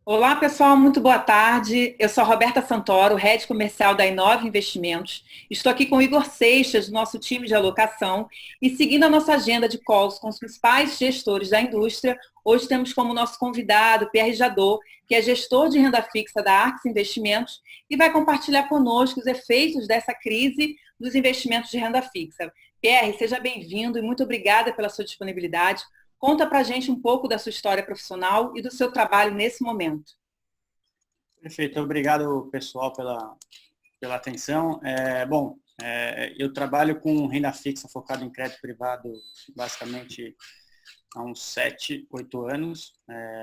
Olá, pessoal, muito boa tarde. Eu sou a Roberta Santoro, Head Comercial da Inove Investimentos. Estou aqui com o Igor Seixas, do nosso time de alocação, e seguindo a nossa agenda de calls com os principais gestores da indústria, hoje temos como nosso convidado Pierre Jadot, que é gestor de renda fixa da Arx Investimentos, e vai compartilhar conosco os efeitos dessa crise dos investimentos de renda fixa. Pierre, seja bem-vindo e muito obrigada pela sua disponibilidade. Conta para a gente um pouco da sua história profissional e do seu trabalho nesse momento. Perfeito, obrigado pessoal pela atenção. Eu trabalho com renda fixa focado em crédito privado basicamente há uns 7, 8 anos.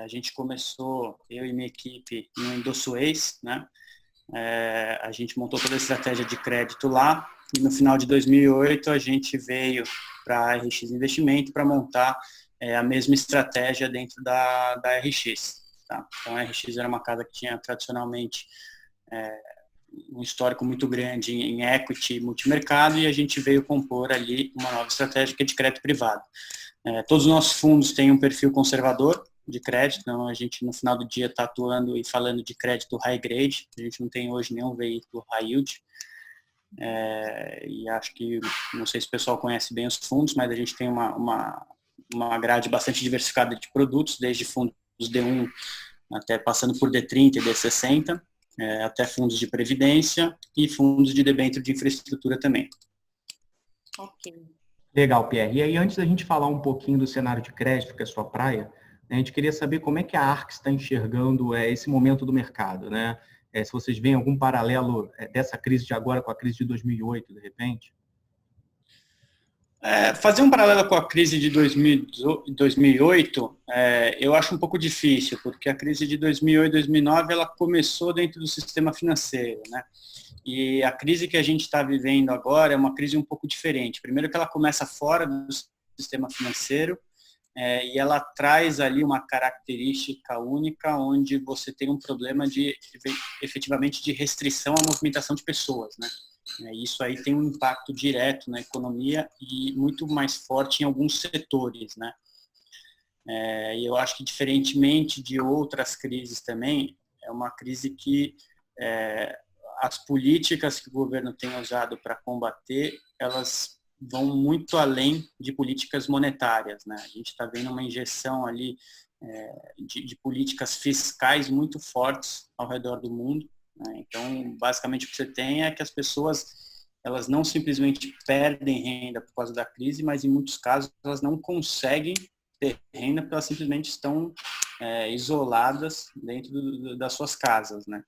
A gente começou, eu e minha equipe, no Indosuez, né? A gente montou toda a estratégia de crédito lá e no final de 2008 a gente veio para a RX Investimento para montar a mesma estratégia dentro da RX. Tá? Então a RX era uma casa que tinha tradicionalmente um histórico muito grande em equity e multimercado e a gente veio compor ali uma nova estratégia que é de crédito privado. Todos os nossos fundos têm um perfil conservador de crédito, então a gente no final do dia está atuando e falando de crédito high grade, a gente não tem hoje nenhum veículo high yield, e acho que, não sei se o pessoal conhece bem os fundos, mas a gente tem uma grade bastante diversificada de produtos, desde fundos D1 até passando por D30 e D60, até fundos de previdência e fundos de debênture de infraestrutura também. Ok. Legal, Pierre. E aí, antes da gente falar um pouquinho do cenário de crédito, que é a sua praia, né, a gente queria saber como é que a Arx está enxergando esse momento do mercado, né? Se vocês veem algum paralelo dessa crise de agora com a crise de 2008, de repente? Fazer um paralelo com a crise de 2008, eu acho um pouco difícil, porque a crise de 2008 e 2009 ela começou dentro do sistema financeiro, né? E a crise que a gente está vivendo agora é uma crise um pouco diferente. Primeiro que ela começa fora do sistema financeiro, e ela traz ali uma característica única onde você tem um problema efetivamente de restrição à movimentação de pessoas, né? Isso aí tem um impacto direto na economia e muito mais forte em alguns setores, né? E eu acho que, diferentemente de outras crises também, é uma crise que as políticas que o governo tem usado para combater, elas vão muito além de políticas monetárias, né? A gente está vendo uma injeção ali de políticas fiscais muito fortes ao redor do mundo, né? Então, basicamente, o que você tem é que as pessoas elas não simplesmente perdem renda por causa da crise, mas em muitos casos elas não conseguem ter renda porque elas simplesmente estão isoladas dentro das suas casas, né?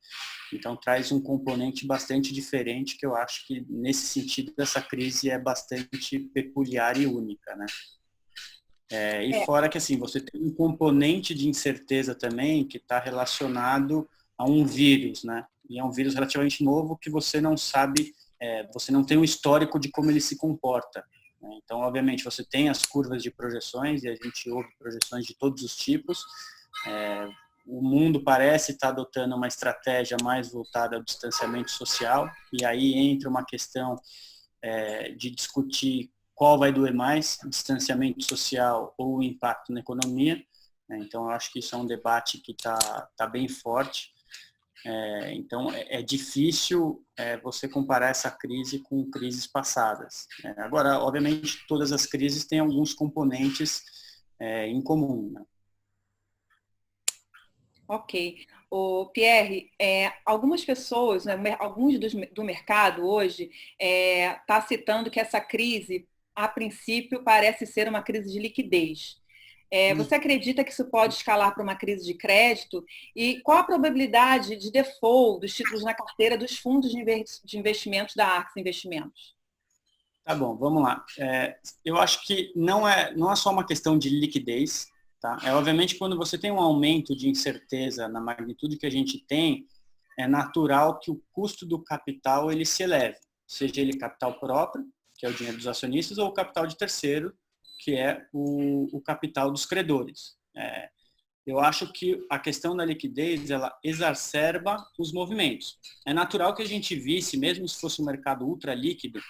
Então traz um componente bastante diferente que eu acho que nesse sentido essa crise é bastante peculiar e única, né? E fora que assim você tem um componente de incerteza também que está relacionado a um vírus, né? E é um vírus relativamente novo que você não sabe, você não tem um histórico de como ele se comporta. Então, obviamente, você tem as curvas de projeções, e a gente ouve projeções de todos os tipos. O mundo parece estar adotando uma estratégia mais voltada ao distanciamento social, e aí entra uma questão de discutir qual vai doer mais, distanciamento social ou o impacto na economia. Então, eu acho que isso é um debate que está bem forte. Então, é difícil você comparar essa crise com crises passadas. Agora, obviamente, todas as crises têm alguns componentes em comum, né? Ok. O Pierre, algumas pessoas, né, alguns do mercado hoje, está citando que essa crise, a princípio, parece ser uma crise de liquidez. Você acredita que isso pode escalar para uma crise de crédito? E qual a probabilidade de default dos títulos na carteira dos fundos de investimentos da Arx Investimentos? Tá bom, vamos lá. Eu acho que não é só uma questão de liquidez, tá? Obviamente quando você tem um aumento de incerteza na magnitude que a gente tem, é natural que o custo do capital ele se eleve, seja ele capital próprio, que é o dinheiro dos acionistas, ou o capital de terceiro, que é o capital dos credores. Eu acho que a questão da liquidez, ela exacerba os movimentos. É natural que a gente visse, mesmo se fosse um mercado ultra líquido,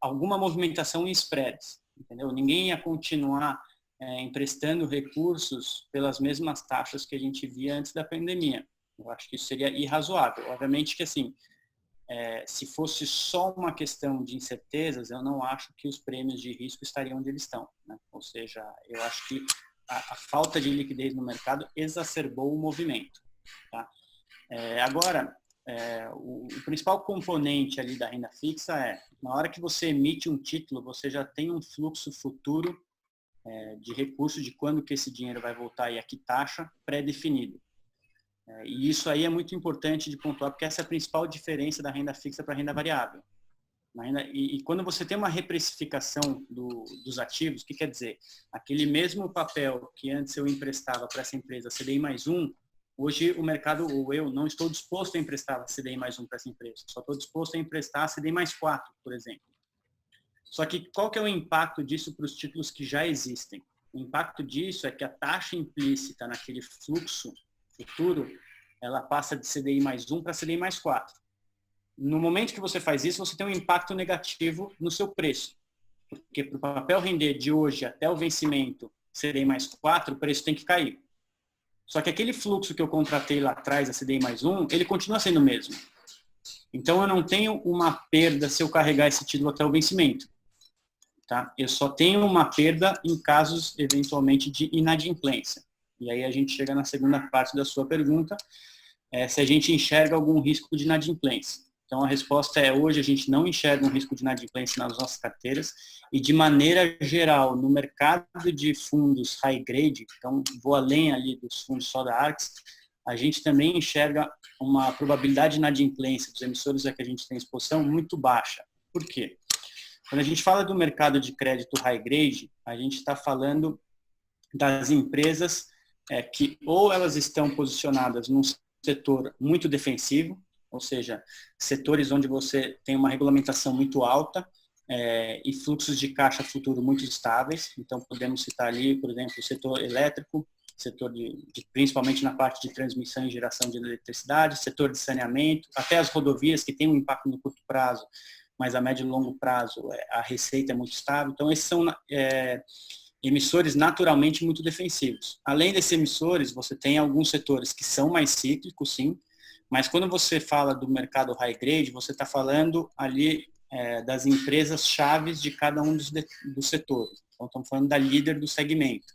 alguma movimentação em spreads, entendeu? Ninguém ia continuar emprestando recursos pelas mesmas taxas que a gente via antes da pandemia. Eu acho que isso seria irrazoável. Obviamente que, assim, se fosse só uma questão de incertezas, eu não acho que os prêmios de risco estariam onde eles estão, né? Ou seja, eu acho que a falta de liquidez no mercado exacerbou o movimento, tá? Agora, o principal componente ali da renda fixa na hora que você emite um título, você já tem um fluxo futuro de recursos de quando que esse dinheiro vai voltar e a que taxa pré-definido. E isso aí é muito importante de pontuar, porque essa é a principal diferença da renda fixa para a renda variável. E quando você tem uma reprecificação dos ativos, o que quer dizer? Aquele mesmo papel que antes eu emprestava para essa empresa CDI mais 1, hoje o mercado, ou eu, não estou disposto a emprestar CDI mais 1 para essa empresa, só estou disposto a emprestar CDI mais 4, por exemplo. Só que qual que é o impacto disso para os títulos que já existem? O impacto disso é que a taxa implícita naquele fluxo futuro, ela passa de CDI mais 1 para CDI mais 4. No momento que você faz isso, você tem um impacto negativo no seu preço. Porque para o papel render de hoje até o vencimento CDI mais 4, o preço tem que cair. Só que aquele fluxo que eu contratei lá atrás, a CDI mais 1, ele continua sendo o mesmo. Então, eu não tenho uma perda se eu carregar esse título até o vencimento. Tá? Eu só tenho uma perda em casos, eventualmente, de inadimplência. E aí a gente chega na segunda parte da sua pergunta, se a gente enxerga algum risco de inadimplência. Então, a resposta é: hoje a gente não enxerga um risco de inadimplência nas nossas carteiras e, de maneira geral, no mercado de fundos high grade, então vou além ali dos fundos só da Arx, a gente também enxerga uma probabilidade de inadimplência dos emissores a que a gente tem exposição muito baixa. Por quê? Quando a gente fala do mercado de crédito high grade, a gente está falando das empresas que ou elas estão posicionadas num setor muito defensivo, ou seja, setores onde você tem uma regulamentação muito alta e fluxos de caixa futuro muito estáveis. Então, podemos citar ali, por exemplo, o setor elétrico, setor principalmente na parte de transmissão e geração de eletricidade, setor de saneamento, até as rodovias, que tem um impacto no curto prazo, mas a médio e longo prazo a receita é muito estável. Então, esses são emissores naturalmente muito defensivos. Além desses emissores, você tem alguns setores que são mais cíclicos, sim, mas quando você fala do mercado high grade, você está falando ali das empresas chaves de cada um dos setores. Então, estamos falando da líder do segmento.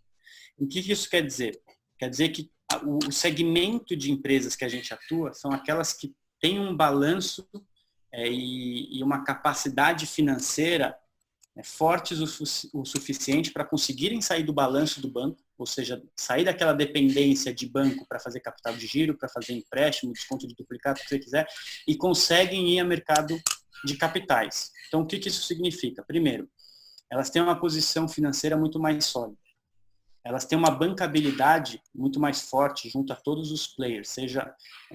O que isso quer dizer? Quer dizer que o segmento de empresas que a gente atua são aquelas que têm um balanço e uma capacidade financeira fortes o suficiente para conseguirem sair do balanço do banco, ou seja, sair daquela dependência de banco para fazer capital de giro, para fazer empréstimo, desconto de duplicado, o que você quiser, e conseguem ir ao mercado de capitais. Então, o que isso significa? Primeiro, elas têm uma posição financeira muito mais sólida. Elas têm uma bancabilidade muito mais forte junto a todos os players, seja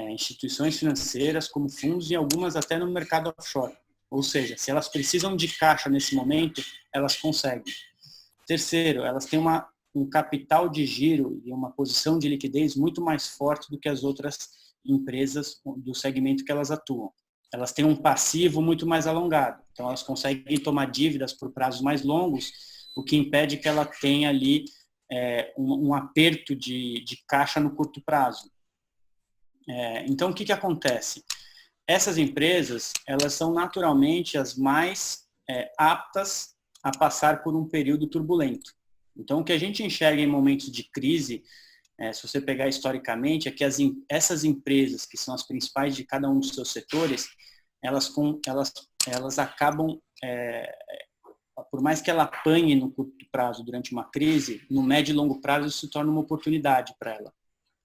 instituições financeiras, como fundos e algumas até no mercado offshore. Ou seja, se elas precisam de caixa nesse momento, elas conseguem. Terceiro, elas têm um capital de giro e uma posição de liquidez muito mais forte do que as outras empresas do segmento que elas atuam. Elas têm um passivo muito mais alongado. Então, elas conseguem tomar dívidas por prazos mais longos, o que impede que ela tenha ali um aperto de caixa no curto prazo. Então, o que acontece? Essas empresas, elas são naturalmente as mais aptas a passar por um período turbulento. Então, o que a gente enxerga em momentos de crise, se você pegar historicamente, é que essas empresas, que são as principais de cada um dos seus setores, elas acabam, por mais que ela apanhe no curto prazo durante uma crise, no médio e longo prazo isso se torna uma oportunidade para ela,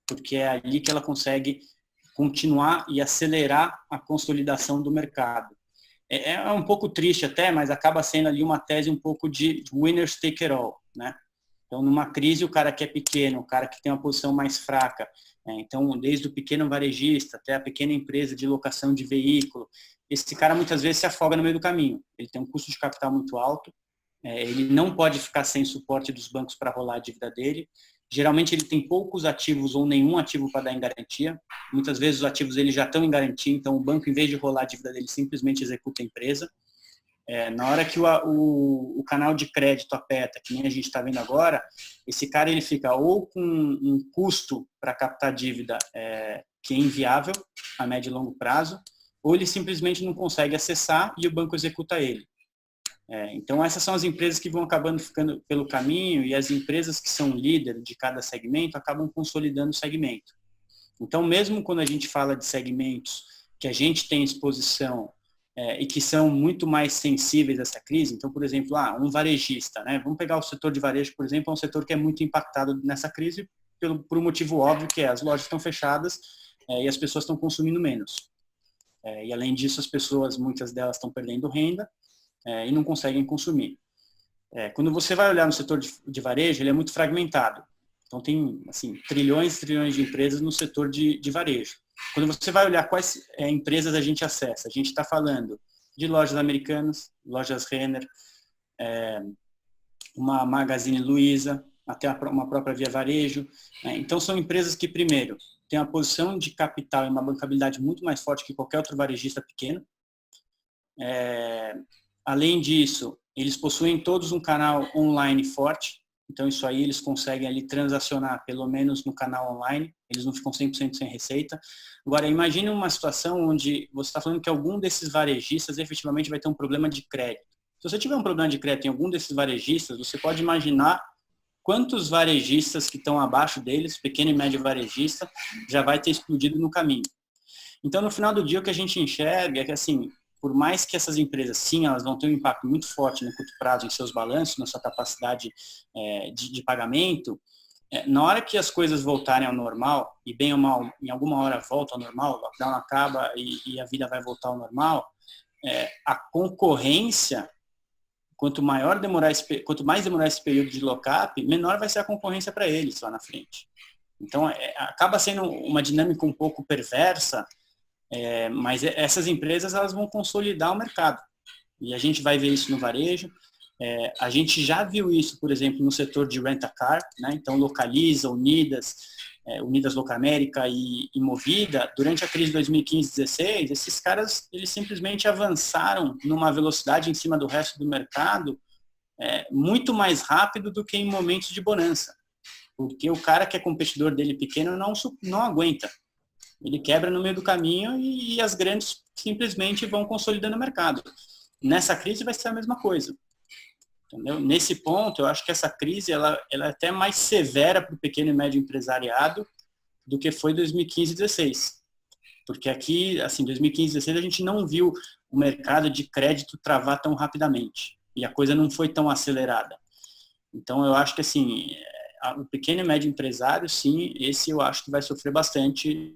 porque é ali que ela consegue continuar e acelerar a consolidação do mercado. É um pouco triste até, mas acaba sendo ali uma tese um pouco de winners take it all, né? Então, numa crise, o cara que é pequeno, o cara que tem uma posição mais fraca, então, desde o pequeno varejista até a pequena empresa de locação de veículo, esse cara muitas vezes se afoga no meio do caminho. Ele tem um custo de capital muito alto, ele não pode ficar sem suporte dos bancos para rolar a dívida dele. Geralmente ele tem poucos ativos ou nenhum ativo para dar em garantia. Muitas vezes os ativos dele já estão em garantia, então o banco, em vez de rolar a dívida dele, simplesmente executa a empresa. Na hora que o canal de crédito aperta, que nem a gente está vendo agora, esse cara ele fica ou com um custo para captar dívida que é inviável a médio e longo prazo, ou ele simplesmente não consegue acessar e o banco executa ele. Então, essas são as empresas que vão acabando ficando pelo caminho e as empresas que são líderes de cada segmento acabam consolidando o segmento. Então, mesmo quando a gente fala de segmentos que a gente tem exposição e que são muito mais sensíveis a essa crise, então, por exemplo, um varejista, né? Vamos pegar o setor de varejo, por exemplo, é um setor que é muito impactado nessa crise por um motivo óbvio, que é as lojas estão fechadas e as pessoas estão consumindo menos. E, além disso, as pessoas, muitas delas estão perdendo renda, e não conseguem consumir. Quando você vai olhar no setor de varejo, ele é muito fragmentado. Então, tem assim, trilhões e trilhões de empresas no setor de varejo. Quando você vai olhar quais empresas a gente acessa, a gente está falando de lojas Americanas, lojas Renner, uma Magazine Luiza, até uma própria Via Varejo. Então, são empresas que, primeiro, têm uma posição de capital e uma bancabilidade muito mais forte que qualquer outro varejista pequeno. Além disso, eles possuem todos um canal online forte, então isso aí eles conseguem ali transacionar, pelo menos no canal online, eles não ficam 100% sem receita. Agora, imagine uma situação onde você está falando que algum desses varejistas efetivamente vai ter um problema de crédito. Se você tiver um problema de crédito em algum desses varejistas, você pode imaginar quantos varejistas que estão abaixo deles, pequeno e médio varejista, já vai ter explodido no caminho. Então, no final do dia, o que a gente enxerga é que, assim, por mais que essas empresas, sim, elas vão ter um impacto muito forte no curto prazo em seus balanços, na sua capacidade de pagamento, na hora que as coisas voltarem ao normal, e bem ou mal, em alguma hora volta ao normal, o lockdown acaba e a vida vai voltar ao normal, a concorrência, quanto mais demorar esse período de lock-up, menor vai ser a concorrência para eles lá na frente. Então, acaba sendo uma dinâmica um pouco perversa, mas essas empresas elas vão consolidar o mercado. E a gente vai ver isso no varejo. A gente já viu isso, por exemplo, no setor de rent-a-car, né? Então, Localiza, Unidas Locamérica e Movida, durante a crise de 2015-16, esses caras eles simplesmente avançaram numa velocidade em cima do resto do mercado muito mais rápido do que em momentos de bonança. Porque o cara que é competidor dele pequeno não aguenta. Ele quebra no meio do caminho e as grandes simplesmente vão consolidando o mercado. Nessa crise vai ser a mesma coisa. Entendeu? Nesse ponto, eu acho que essa crise ela é até mais severa para o pequeno e médio empresariado do que foi 2015 e 2016. Porque aqui, assim, 2015 e 2016, a gente não viu o mercado de crédito travar tão rapidamente. E a coisa não foi tão acelerada. Então, eu acho que, assim, o pequeno e médio empresário, sim, esse eu acho que vai sofrer bastante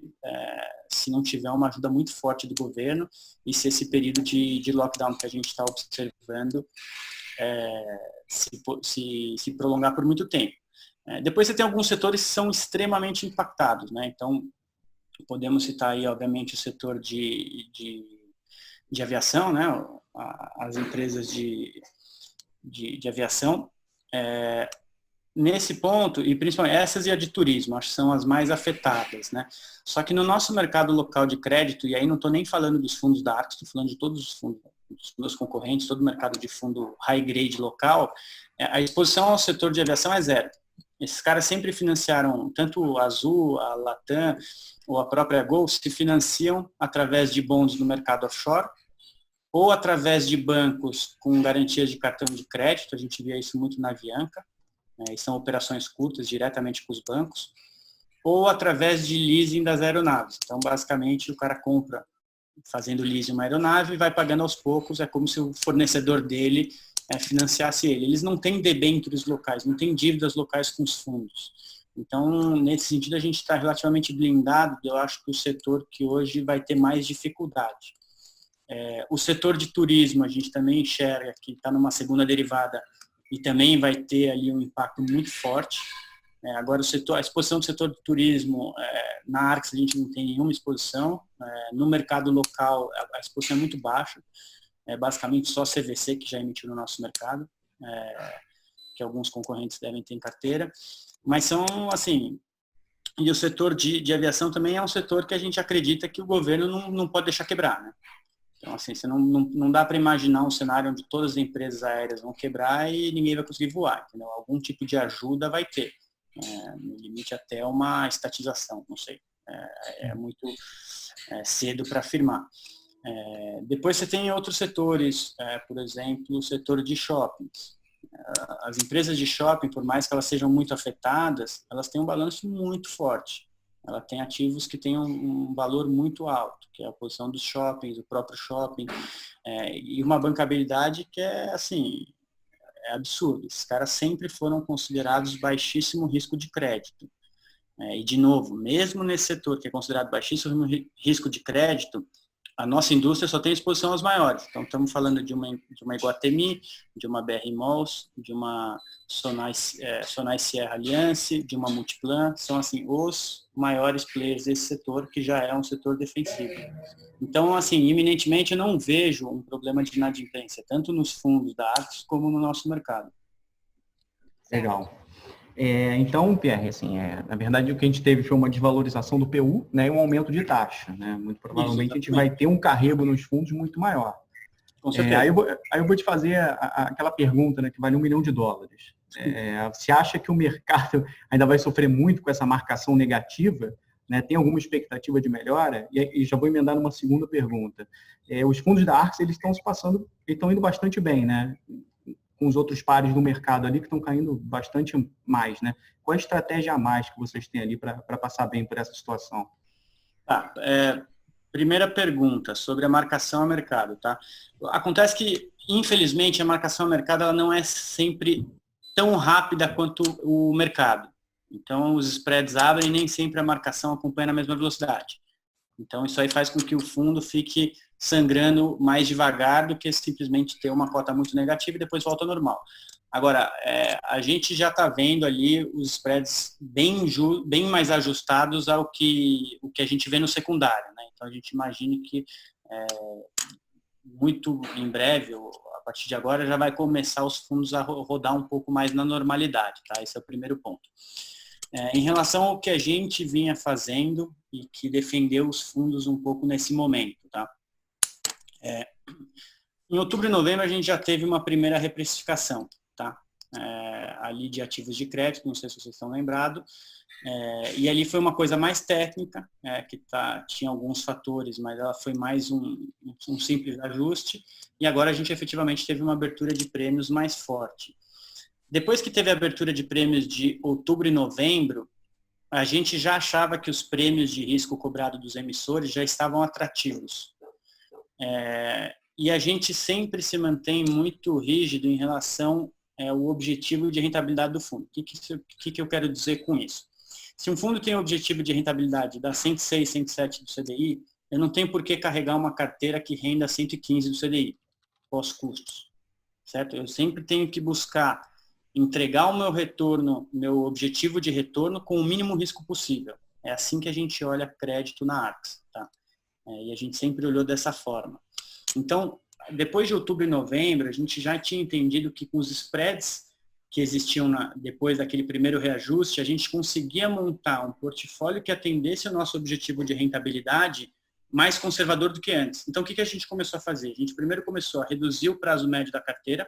se não tiver uma ajuda muito forte do governo e se esse período de lockdown que a gente está observando se prolongar por muito tempo. Depois você tem alguns setores que são extremamente impactados, né? Então, podemos citar aí, obviamente, o setor de aviação, né? As empresas de aviação. Nesse ponto, e principalmente essas e a de turismo, acho que são as mais afetadas, né? Só que no nosso mercado local de crédito, e aí não estou nem falando dos fundos da Arx, estou falando de todos os fundos, dos meus concorrentes, todo o mercado de fundo high grade local, a exposição ao setor de aviação é zero. Esses caras sempre financiaram, tanto a Azul, a Latam ou a própria Gol, se financiam através de bonds no mercado offshore, ou através de bancos com garantias de cartão de crédito, a gente via isso muito na Avianca, e são operações curtas diretamente com os bancos, ou através de leasing das aeronaves. Então, basicamente, o cara compra fazendo leasing uma aeronave e vai pagando aos poucos, é como se o fornecedor dele financiasse ele. Eles não têm debêntures locais, não têm dívidas locais com os fundos. Então, nesse sentido, a gente está relativamente blindado, eu acho que o setor que hoje vai ter mais dificuldade. O setor de turismo, a gente também enxerga que está numa segunda derivada e também vai ter ali um impacto muito forte. Agora, a exposição do setor de turismo, na Arx a gente não tem nenhuma exposição. No mercado local, a exposição é muito baixa. Basicamente só CVC que já emitiu no nosso mercado, que alguns concorrentes devem ter em carteira. Mas são, assim, e o setor de aviação também é um setor que a gente acredita que o governo não pode deixar quebrar, né? Então, assim, você não dá para imaginar um cenário onde todas as empresas aéreas vão quebrar e ninguém vai conseguir voar, entendeu? Algum tipo de ajuda vai ter, no limite até uma estatização, não sei. É muito cedo para afirmar. Depois você tem outros setores, por exemplo, o setor de shoppings. As empresas de shopping, por mais que elas sejam muito afetadas, elas têm um balanço muito forte. Ela tem ativos que têm um valor muito alto, que é a posição dos shoppings, o próprio shopping, e uma bancabilidade que é, assim, absurda. Esses caras sempre foram considerados baixíssimo risco de crédito. E, de novo, mesmo nesse setor que é considerado baixíssimo risco de crédito, a nossa indústria só tem exposição aos maiores. Então, estamos falando de uma Iguatemi, de uma BR Malls, de uma Sonai Sierra Alliance, de uma Multiplan. São, assim, os maiores players desse setor, que já é um setor defensivo. Então, assim, iminentemente, eu não vejo um problema de inadimplência, tanto nos fundos da Arcos como no nosso mercado. Legal. Então, Pierre, assim, na verdade, o que a gente teve foi uma desvalorização do PU, né, e um aumento de taxa. Né? Muito provavelmente a gente vai ter um carrego nos fundos muito maior. Com certeza. Aí eu vou te fazer aquela pergunta, né, que vale $1 milhão. Você acha que o mercado ainda vai sofrer muito com essa marcação negativa? Né? Tem alguma expectativa de melhora? E já vou emendar numa segunda pergunta. Os fundos da Arx, eles estão indo bastante bem, né? Com os outros pares do mercado ali que estão caindo bastante mais, né? Qual a estratégia a mais que vocês têm ali para passar bem por essa situação? Primeira pergunta sobre a marcação a mercado, tá? Acontece que, infelizmente, a marcação a mercado ela não é sempre tão rápida quanto o mercado. Então, os spreads abrem e nem sempre a marcação acompanha na mesma velocidade. Então, isso aí faz com que o fundo fique sangrando mais devagar do que simplesmente ter uma cota muito negativa e depois volta ao normal. Agora, a gente já está vendo ali os spreads bem mais ajustados ao que a gente vê no secundário. Né? Então, a gente imagina que muito em breve, a partir de agora, já vai começar os fundos a rodar um pouco mais na normalidade. Tá? Esse é o primeiro ponto. Em relação ao que a gente vinha fazendo e que defendeu os fundos um pouco nesse momento. Tá? Em outubro e novembro a gente já teve uma primeira reprecificação, tá? Ali de ativos de crédito, não sei se vocês estão lembrados, e ali foi uma coisa mais técnica, que tinha alguns fatores, mas ela foi mais um simples ajuste, e agora a gente efetivamente teve uma abertura de prêmios mais forte. Depois que teve a abertura de prêmios de outubro e novembro, a gente já achava que os prêmios de risco cobrado dos emissores já estavam atrativos. E a gente sempre se mantém muito rígido em relação ao objetivo de rentabilidade do fundo. O que eu quero dizer com isso? Se um fundo tem o objetivo de rentabilidade da 106, 107 do CDI, eu não tenho por que carregar uma carteira que renda 115 do CDI, pós-custos. Certo? Eu sempre tenho que buscar entregar o meu retorno, meu objetivo de retorno com o mínimo risco possível. É assim que a gente olha crédito na Arx. Tá? E a gente sempre olhou dessa forma. Então, depois de outubro e novembro, a gente já tinha entendido que com os spreads que existiam depois daquele primeiro reajuste, a gente conseguia montar um portfólio que atendesse ao nosso objetivo de rentabilidade mais conservador do que antes. Então, o que a gente começou a fazer? A gente primeiro começou a reduzir o prazo médio da carteira.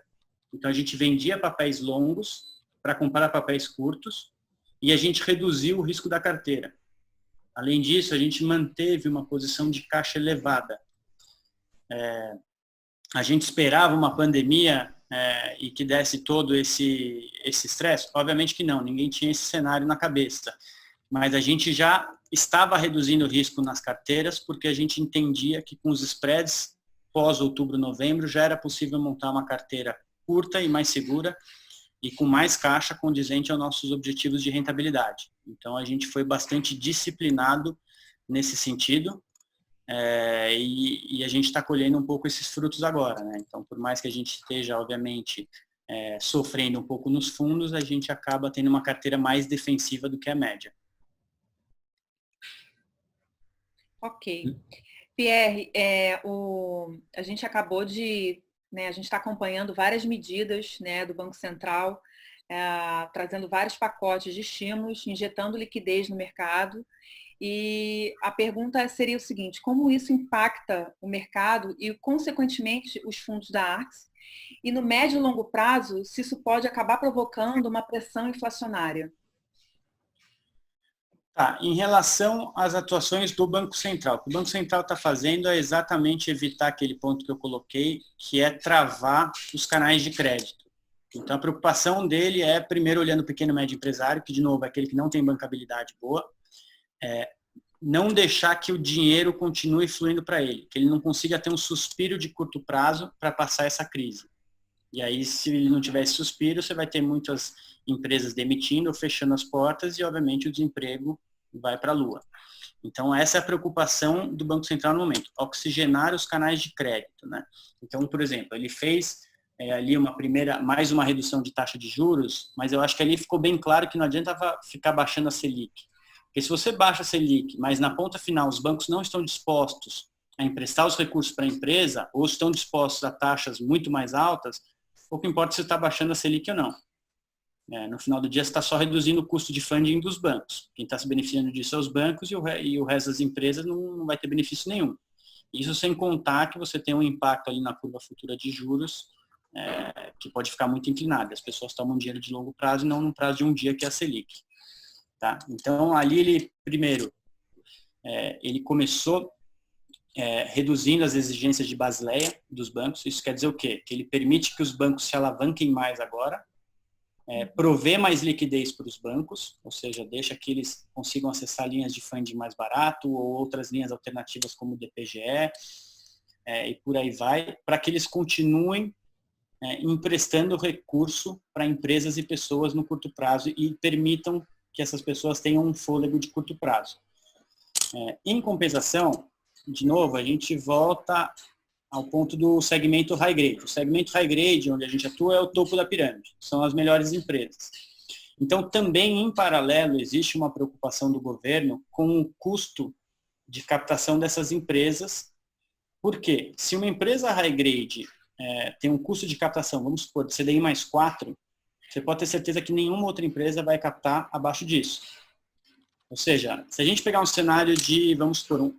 Então, a gente vendia papéis longos para comprar papéis curtos e a gente reduziu o risco da carteira. Além disso, a gente manteve uma posição de caixa elevada. A gente esperava uma pandemia e que desse todo esse estresse? Obviamente que não, ninguém tinha esse cenário na cabeça. Mas a gente já estava reduzindo o risco nas carteiras porque a gente entendia que com os spreads pós-outubro, novembro, já era possível montar uma carteira curta e mais segura e com mais caixa condizente aos nossos objetivos de rentabilidade. Então, a gente foi bastante disciplinado nesse sentido e a gente está colhendo um pouco esses frutos agora. Né? Então, por mais que a gente esteja, obviamente, sofrendo um pouco nos fundos, a gente acaba tendo uma carteira mais defensiva do que a média. Ok. Pierre, a gente acabou de... a gente está acompanhando várias medidas do Banco Central, trazendo vários pacotes de estímulos, injetando liquidez no mercado. E a pergunta seria o seguinte: como isso impacta o mercado e, consequentemente, os fundos da Arx? E no médio e longo prazo, se isso pode acabar provocando uma pressão inflacionária? Tá, em relação às atuações do Banco Central, o que o Banco Central está fazendo é exatamente evitar aquele ponto que eu coloquei, que é travar os canais de crédito. Então, a preocupação dele é, primeiro, olhando o pequeno e médio empresário, que, de novo, é aquele que não tem bancabilidade boa, não deixar que o dinheiro continue fluindo para ele, que ele não consiga ter um suspiro de curto prazo para passar essa crise. E aí, se ele não tiver esse suspiro, você vai ter muitas empresas demitindo ou fechando as portas e, obviamente, o desemprego vai para a lua. Então, essa é a preocupação do Banco Central no momento, oxigenar os canais de crédito, né? Então, por exemplo, ele fez ali mais uma redução de taxa de juros, mas eu acho que ali ficou bem claro que não adianta ficar baixando a Selic. Porque se você baixa a Selic, mas na ponta final os bancos não estão dispostos a emprestar os recursos para a empresa, ou estão dispostos a taxas muito mais altas, pouco importa se você está baixando a Selic ou não. No final do dia, você está só reduzindo o custo de funding dos bancos. Quem está se beneficiando disso é os bancos e o resto das empresas não vai ter benefício nenhum. Isso sem contar que você tem um impacto ali na curva futura de juros, que pode ficar muito inclinada. As pessoas tomam dinheiro de longo prazo e não no prazo de um dia, que é a Selic. Tá? Então, ali ele, primeiro, ele começou reduzindo as exigências de Basileia dos bancos. Isso quer dizer o quê? Que ele permite que os bancos se alavanquem mais agora, prover mais liquidez para os bancos, ou seja, deixa que eles consigam acessar linhas de funding mais barato ou outras linhas alternativas como o DPGE, e por aí vai, para que eles continuem emprestando recurso para empresas e pessoas no curto prazo e permitam que essas pessoas tenham um fôlego de curto prazo. Em compensação, de novo, a gente volta ao ponto do segmento high grade. O segmento high grade, onde a gente atua, é o topo da pirâmide, são as melhores empresas. Então, também, em paralelo, existe uma preocupação do governo com o custo de captação dessas empresas. Por quê? Se uma empresa high grade tem um custo de captação, vamos supor, de CDI mais 4, você pode ter certeza que nenhuma outra empresa vai captar abaixo disso. Ou seja, se a gente pegar um cenário de, vamos supor,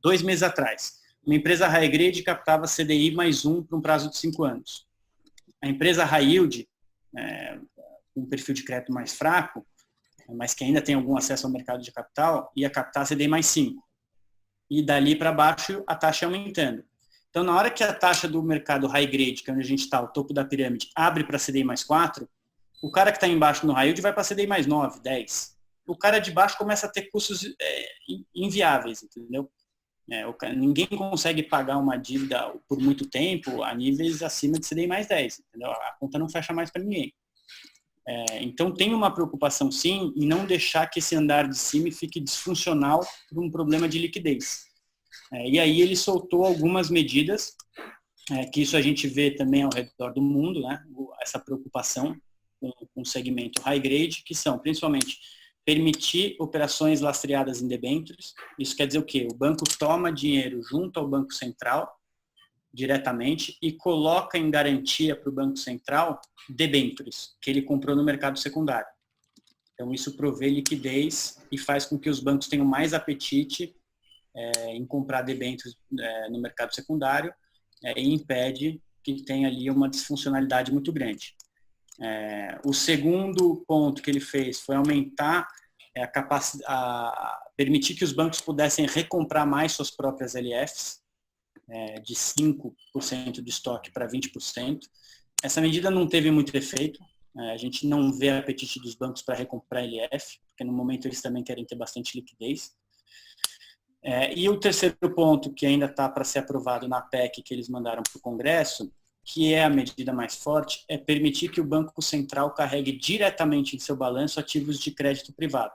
2 meses atrás, uma empresa high grade captava CDI mais 1 por um prazo de 5 anos. A empresa high yield, com um perfil de crédito mais fraco, mas que ainda tem algum acesso ao mercado de capital, ia captar CDI mais 5. E dali para baixo, a taxa aumentando. Então, na hora que a taxa do mercado high grade, que é onde a gente está, o topo da pirâmide, abre para CDI mais 4, o cara que está embaixo no high yield vai para CDI mais 9, 10. O cara de baixo começa a ter custos inviáveis, entendeu? Ninguém consegue pagar uma dívida por muito tempo a níveis acima de CDI mais 10, entendeu? A conta não fecha mais para ninguém. Então, tem uma preocupação, sim, em não deixar que esse andar de cima fique disfuncional por um problema de liquidez. E aí ele soltou algumas medidas, que isso a gente vê também ao redor do mundo, né? Essa preocupação com o segmento high grade, que são principalmente permitir operações lastreadas em debêntures. Isso quer dizer o quê? O banco toma dinheiro junto ao Banco Central, diretamente, e coloca em garantia para o Banco Central debêntures que ele comprou no mercado secundário. Então, isso provê liquidez e faz com que os bancos tenham mais apetite em comprar debêntures no mercado secundário, e impede que tenha ali uma disfuncionalidade muito grande. O segundo ponto que ele fez foi aumentar a capacidade, permitir que os bancos pudessem recomprar mais suas próprias LFs, de 5% do estoque para 20%. Essa medida não teve muito efeito. A gente não vê apetite dos bancos para recomprar LF, porque no momento eles também querem ter bastante liquidez. E o terceiro ponto, que ainda está para ser aprovado na PEC que eles mandaram para o Congresso, que é a medida mais forte, é permitir que o Banco Central carregue diretamente em seu balanço ativos de crédito privado.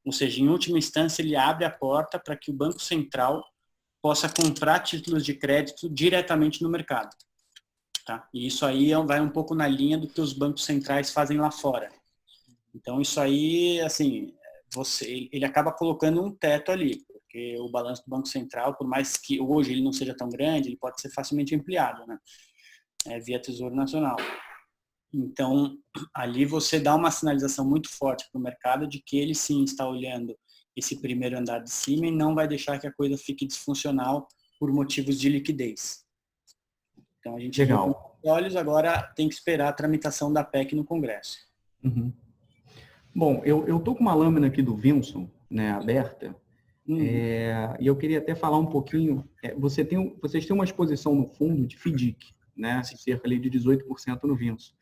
Ou seja, em última instância, ele abre a porta para que o Banco Central possa comprar títulos de crédito diretamente no mercado. Tá? E isso aí vai um pouco na linha do que os bancos centrais fazem lá fora. Então, isso aí, assim, ele acaba colocando um teto ali, porque o balanço do Banco Central, por mais que hoje ele não seja tão grande, ele pode ser facilmente ampliado, né? Via Tesouro Nacional. Então, ali você dá uma sinalização muito forte para o mercado de que ele sim está olhando esse primeiro andar de cima e não vai deixar que a coisa fique disfuncional por motivos de liquidez. Então, a gente viu com os olhos, agora tem que esperar a tramitação da PEC no Congresso. Uhum. Bom, eu estou com uma lâmina aqui do Vinson, né, aberta, e eu queria até falar um pouquinho, vocês têm uma exposição no fundo de FDIC, né, cerca ali de 18% no Vinson.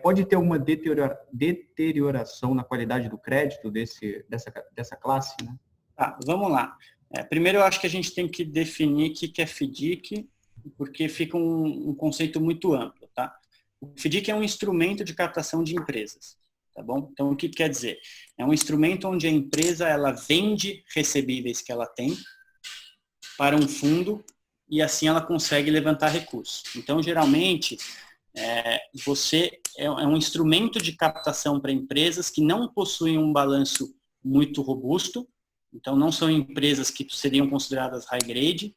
Pode ter uma deterioração na qualidade do crédito dessa classe, né? Vamos lá. Primeiro, eu acho que a gente tem que definir o que é FDIC, porque fica um conceito muito amplo, tá? O FDIC é um instrumento de captação de empresas, tá bom? Então, o que quer dizer? É um instrumento onde a empresa ela vende recebíveis que ela tem para um fundo e assim ela consegue levantar recursos. Então, geralmente, é um instrumento de captação para empresas que não possuem um balanço muito robusto, então não são empresas que seriam consideradas high grade,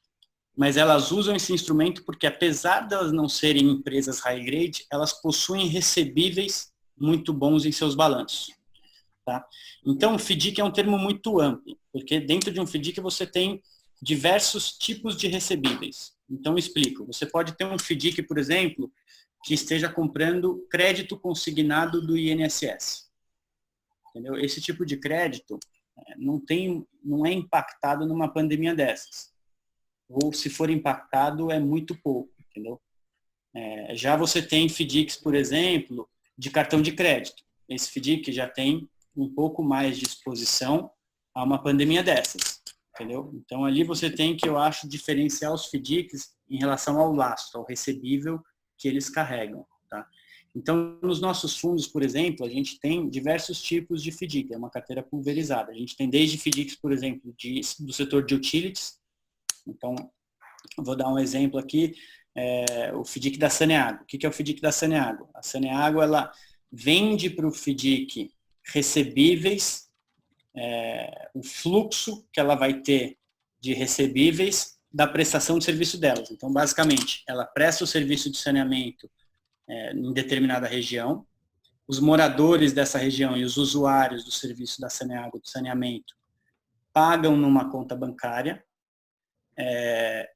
mas elas usam esse instrumento porque, apesar de elas não serem empresas high grade, elas possuem recebíveis muito bons em seus balanços. Tá? Então, o FDIC é um termo muito amplo, porque dentro de um FDIC você tem diversos tipos de recebíveis. Então, eu explico. Você pode ter um FDIC, por exemplo, que esteja comprando crédito consignado do INSS. Entendeu? Esse tipo de crédito não é impactado numa pandemia dessas. Ou, se for impactado, é muito pouco. Entendeu? Já você tem FDICs, por exemplo, de cartão de crédito. Esse FDIC já tem um pouco mais de exposição a uma pandemia dessas. Entendeu? Então, ali você tem que, eu acho, diferenciar os FDICs em relação ao lastro, ao recebível que eles carregam. Tá? Então, nos nossos fundos, por exemplo, a gente tem diversos tipos de FDIC, é uma carteira pulverizada. A gente tem desde FDICs, por exemplo, do setor de utilities. Então, vou dar um exemplo aqui, o FDIC da Saneago. O que é o FDIC da Saneago? A Saneago, ela vende para o FDIC recebíveis, o fluxo que ela vai ter de recebíveis da prestação de serviço delas. Então, basicamente, ela presta o serviço de saneamento em determinada região, os moradores dessa região e os usuários do serviço da Saneago, do saneamento, pagam numa conta bancária.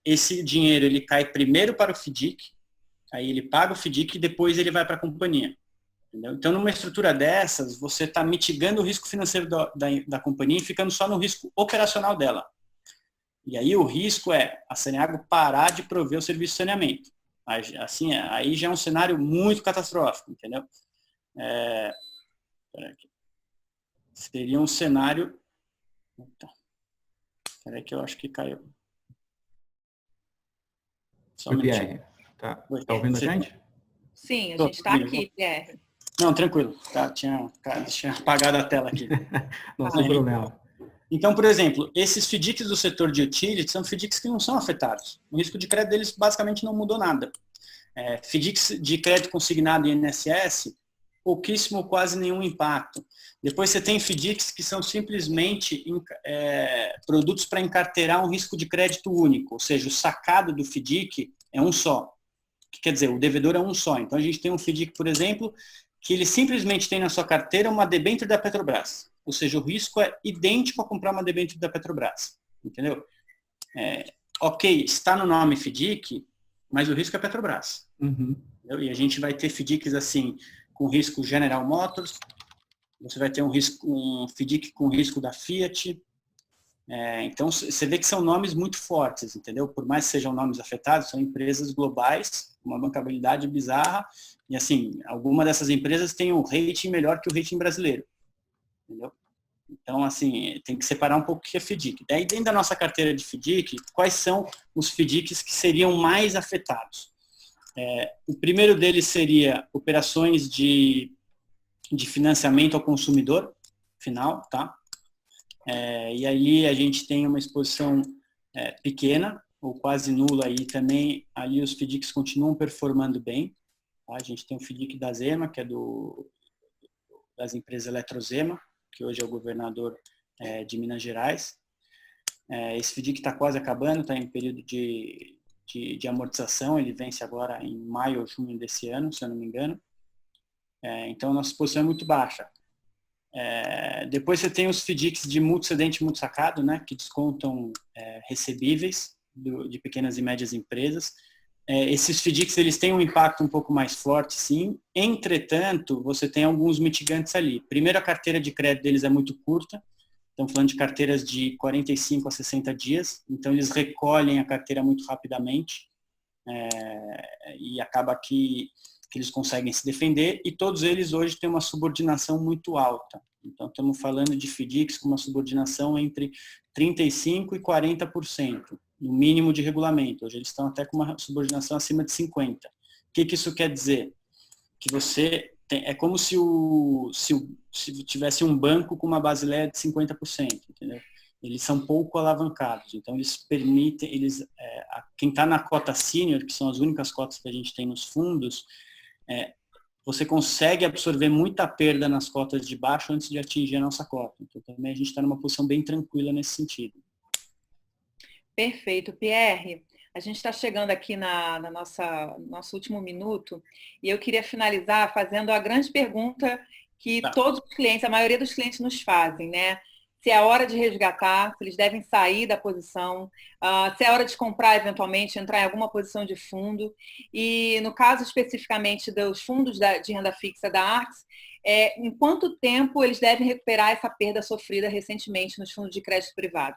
Esse dinheiro ele cai primeiro para o FDIC, aí ele paga o FDIC e depois ele vai para a companhia. Entendeu? Então, numa estrutura dessas, você está mitigando o risco financeiro da companhia e ficando só no risco operacional dela. E aí o risco é a Saneago parar de prover o serviço de saneamento. Assim, aí já é um cenário muito catastrófico, entendeu? Seria um cenário... Peraí que eu acho que caiu. Só um minutinho. Tá ouvindo a gente? Sim, a gente está aqui, Pierre. Não, tranquilo. Tinha apagado a tela aqui. Não tem problema. Então, por exemplo, esses FDICs do setor de utilities são FDICs que não são afetados. O risco de crédito deles basicamente não mudou nada. FDICs de crédito consignado em INSS, pouquíssimo ou quase nenhum impacto. Depois você tem FDICs que são simplesmente produtos para encarteirar um risco de crédito único, ou seja, o sacado do FDIC é um só. Quer dizer, o devedor é um só. Então, a gente tem um FDIC, por exemplo, que ele simplesmente tem na sua carteira uma debênture da Petrobras. Ou seja, o risco é idêntico a comprar uma debênture da Petrobras. Entendeu? Ok, está no nome FDIC, mas o risco é Petrobras. Uhum. E a gente vai ter FDICs assim, com risco General Motors, você vai ter um FDIC com risco da Fiat. Então, você vê que são nomes muito fortes, entendeu? Por mais que sejam nomes afetados, são empresas globais, uma bancabilidade bizarra, e assim, alguma dessas empresas tem um rating melhor que o rating brasileiro, entendeu? Então, assim, tem que separar um pouco o que é FDIC. Daí, dentro da nossa carteira de FDIC, quais são os FDICs que seriam mais afetados? O primeiro deles seria operações de financiamento ao consumidor final, tá? E aí a gente tem uma exposição pequena, ou quase nula aí também, ali os FDICs continuam performando bem. Tá? A gente tem o FDIC da Zema, que é das empresas Eletrozema, que hoje é o governador de Minas Gerais. Esse FDIC está quase acabando, está em período de amortização, ele vence agora em maio ou junho desse ano, se eu não me engano. Então, a nossa exposição é muito baixa. Depois você tem os FDICs de mútuo cedente e mútuo sacado, né, que descontam recebíveis de pequenas e médias empresas. Esses FDICs eles têm um impacto um pouco mais forte, sim. Entretanto, você tem alguns mitigantes ali. Primeiro, a carteira de crédito deles é muito curta. Estamos falando de carteiras de 45 a 60 dias. Então, eles recolhem a carteira muito rapidamente. E acaba que eles conseguem se defender. E todos eles hoje têm uma subordinação muito alta. Então, estamos falando de FDICs com uma subordinação entre 35% e 40%. No mínimo de regulamento. Hoje eles estão até com uma subordinação acima de 50%. O que isso quer dizer? Que você é como se tivesse um banco com uma basileia de 50%, entendeu? Eles são pouco alavancados, então eles permitem, quem está na cota sênior, que são as únicas cotas que a gente tem nos fundos, você consegue absorver muita perda nas cotas de baixo antes de atingir a nossa cota. Então também a gente está numa posição bem tranquila nesse sentido. Perfeito, Pierre. A gente está chegando aqui nosso último minuto e eu queria finalizar fazendo a grande pergunta que todos os clientes, a maioria dos clientes nos fazem, né? Se é a hora de resgatar, se eles devem sair da posição, se é a hora de comprar eventualmente, entrar em alguma posição de fundo. E no caso especificamente dos fundos de renda fixa da Arx, em quanto tempo eles devem recuperar essa perda sofrida recentemente nos fundos de crédito privado?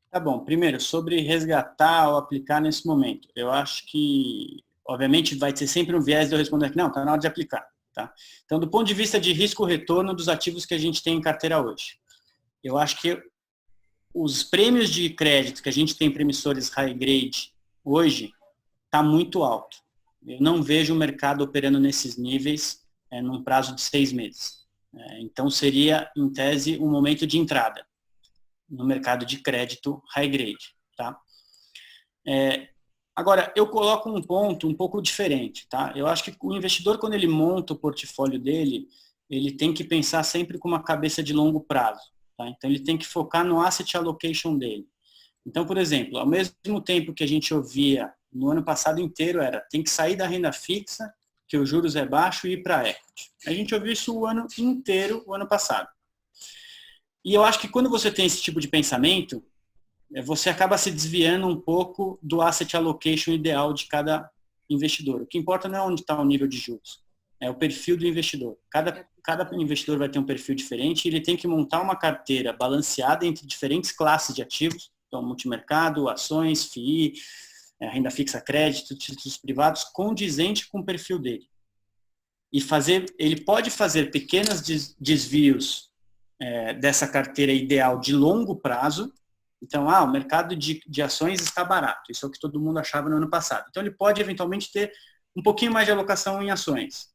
Tá bom, primeiro, sobre resgatar ou aplicar nesse momento. Eu acho que, obviamente, vai ter sempre um viés de eu responder que não, está na hora de aplicar. Tá? Então, do ponto de vista de risco-retorno dos ativos que a gente tem em carteira hoje, eu acho que os prêmios de crédito que a gente tem em emissores high grade hoje está muito alto. Eu não vejo o mercado operando nesses níveis num prazo de 6 meses. Então, seria, em tese, um momento de entrada no mercado de crédito high grade. Tá? Agora, eu coloco um ponto um pouco diferente. Tá? Eu acho que o investidor, quando ele monta o portfólio dele, ele tem que pensar sempre com uma cabeça de longo prazo. Tá? Então, ele tem que focar no asset allocation dele. Então, por exemplo, ao mesmo tempo que a gente ouvia no ano passado inteiro tem que sair da renda fixa, que os juros é baixo, e ir para a equity. A gente ouviu isso o ano inteiro, o ano passado. E eu acho que quando você tem esse tipo de pensamento, você acaba se desviando um pouco do asset allocation ideal de cada investidor. O que importa não é onde está o nível de juros, é o perfil do investidor. Cada investidor vai ter um perfil diferente e ele tem que montar uma carteira balanceada entre diferentes classes de ativos, então multimercado, ações, FII, renda fixa, crédito, títulos privados, condizente com o perfil dele. E ele pode fazer pequenos desvios dessa carteira ideal de longo prazo. Então, o mercado de ações está barato. Isso é o que todo mundo achava no ano passado. Então, ele pode eventualmente ter um pouquinho mais de alocação em ações.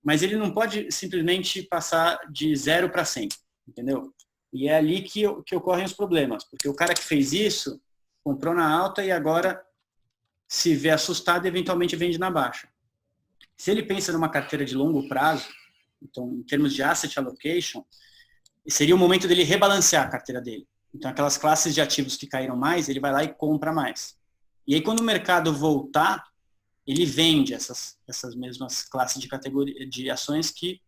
Mas ele não pode simplesmente passar de 0 para 100, entendeu? E é ali que ocorrem os problemas. Porque o cara que fez isso, comprou na alta e agora se vê assustado e eventualmente vende na baixa. Se ele pensa numa carteira de longo prazo, então, em termos de asset allocation, seria o momento dele rebalancear a carteira dele. Então, aquelas classes de ativos que caíram mais, ele vai lá e compra mais. E aí, quando o mercado voltar, ele vende essas mesmas classes de categoria de ações que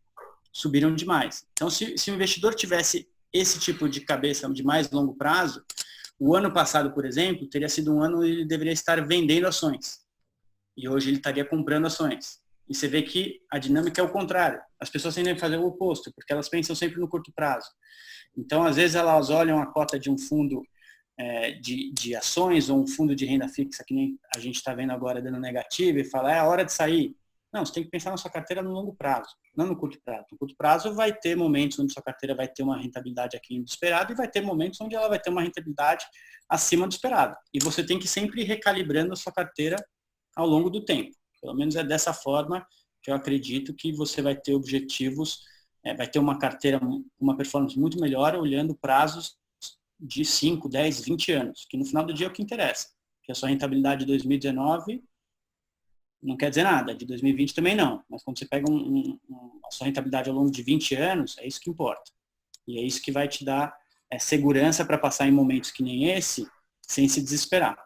subiram demais. Então, se o investidor tivesse esse tipo de cabeça de mais longo prazo, o ano passado, por exemplo, teria sido um ano onde ele deveria estar vendendo ações. E hoje ele estaria comprando ações. E você vê que a dinâmica é o contrário. As pessoas tendem a fazer o oposto, porque elas pensam sempre no curto prazo. Então, às vezes, elas olham a cota de um fundo de ações ou um fundo de renda fixa, que nem a gente está vendo agora dando negativo, e fala, é a hora de sair. Não, você tem que pensar na sua carteira no longo prazo, não no curto prazo. No curto prazo vai ter momentos onde sua carteira vai ter uma rentabilidade aqui do esperado e vai ter momentos onde ela vai ter uma rentabilidade acima do esperado. E você tem que sempre ir recalibrando a sua carteira ao longo do tempo. Pelo menos é dessa forma que eu acredito que você vai ter objetivos, vai ter uma carteira com uma performance muito melhor, olhando prazos de 5, 10, 20 anos, que no final do dia é o que interessa. Que a sua rentabilidade de 2019 não quer dizer nada, de 2020 também não. Mas quando você pega a sua rentabilidade ao longo de 20 anos, é isso que importa. E é isso que vai te dar segurança para passar em momentos que nem esse, sem se desesperar.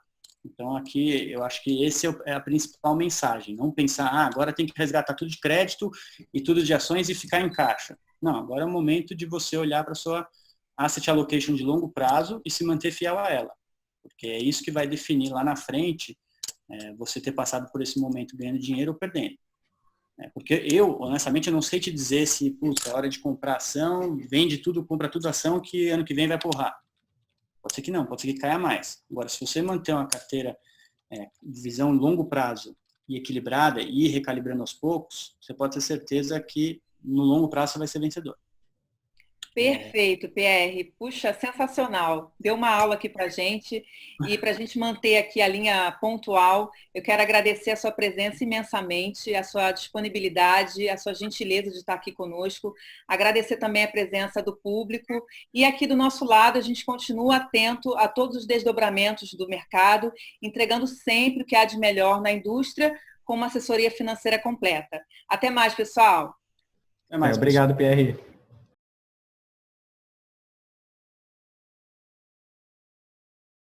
Então, aqui, eu acho que esse é a principal mensagem. Não pensar, agora tem que resgatar tudo de crédito e tudo de ações e ficar em caixa. Não, agora é o momento de você olhar para a sua asset allocation de longo prazo e se manter fiel a ela. Porque é isso que vai definir lá na frente você ter passado por esse momento ganhando dinheiro ou perdendo. Porque eu, honestamente, eu não sei te dizer se, putz, é hora de comprar ação, vende tudo, compra tudo ação, que ano que vem vai porrar. Pode ser que não, pode ser que caia mais. Agora, se você manter uma carteira de visão longo prazo e equilibrada e ir recalibrando aos poucos, você pode ter certeza que no longo prazo você vai ser vencedor. Perfeito, PR. Puxa, sensacional. Deu uma aula aqui para a gente e para a gente manter aqui a linha pontual, eu quero agradecer a sua presença imensamente, a sua disponibilidade, a sua gentileza de estar aqui conosco, agradecer também a presença do público e aqui do nosso lado a gente continua atento a todos os desdobramentos do mercado, entregando sempre o que há de melhor na indústria com uma assessoria financeira completa. Até mais, pessoal. Até mais, obrigado, PR.